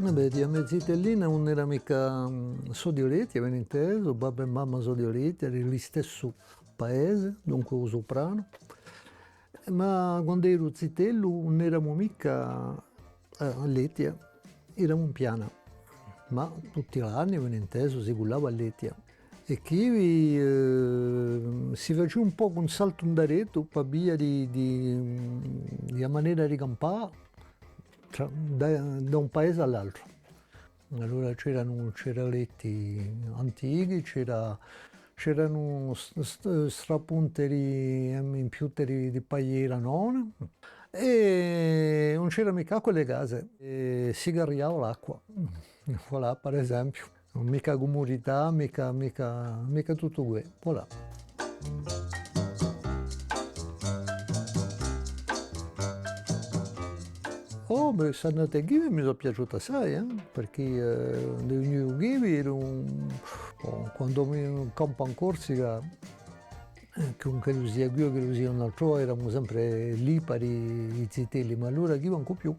Vabbè, di a Mezzitellina non era mica Sodioleti, aveva inteso, babbo e mamma Sodioleti, era lì stesso paese, dunque o Soprano. Ma quando ero zitello non eravamo mica a Letia, eravamo in Piana, ma tutti gli anni aveva inteso, si gullava a Letia. E qui si faceva un po' un salto d'areto per via di maniera di campare da un paese all'altro. Allora c'erano letti antichi, c'erano strapunteri in più di pagliera non e non c'era mica quelle case, e si garriava l'acqua, voilà per esempio, mica comodità, mica tutto questo, voilà. Oh, beh, Sannate Ghivi mi sono piaciuta assai, perché le New Ghivi quando mi in campo in Corsica, con che lo sia qui o che lo sia un altro, eravamo sempre lì per i zitelli, ma allora chi manco più.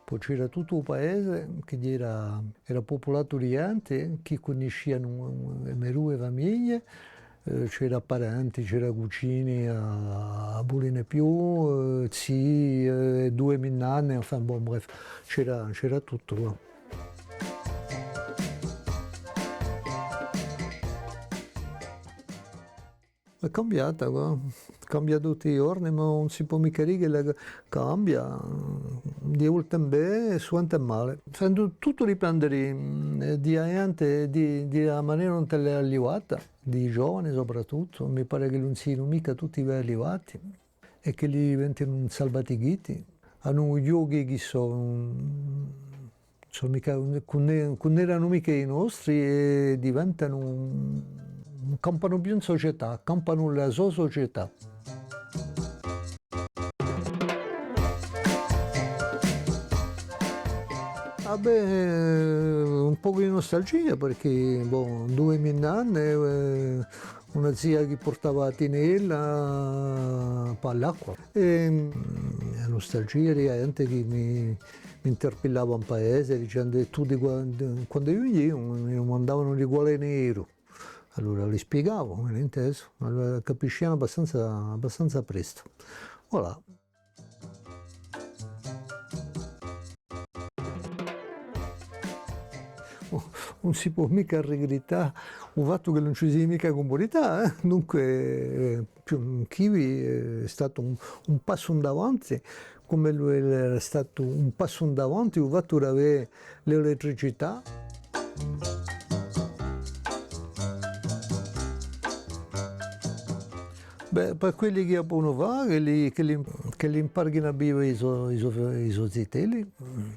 Poi c'era tutto il paese che era popolato di gente, chi conoscevano le mie famiglie, c'era parenti, c'era cucini a Buline più, zii, due minnanne, enfin, bon, bref, c'era tutto qua. È cambiata, cambia tutti i giorni, ma non si può mica dire che cambia, di volte bene e suonte male. Tutto dipende di gente, della maniera non te l'è arrivata, di giovani soprattutto, mi pare che non siano mica tutti arrivati e che li diventino salvatichiti. Hanno giochi che sono mica, non erano mica i nostri e diventano campano più in società, campano la sua società. Vabbè, un po' di nostalgia perché boh, due minnanne, una zia che portava a Tinella per l'acqua e la nostalgia di gente che mi interpellava in paese dicendo tu quando io mi mandavano di quale nero. Allora li spiegavo, me ne inteso, allora capisciamo abbastanza presto. Voilà. Non si può mica regrettare il fatto che non ci sia mica comunità, dunque Kiwi è stato un passo in davanti, come lui era stato un passo in davanti il fatto di avere l'elettricità. Beh, per quelli che possono fare, che li imparino a vivere i suoi zitelli,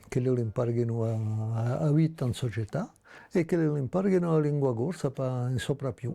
che li imparino a vivere in società e che li imparino la lingua corsa in sopra più.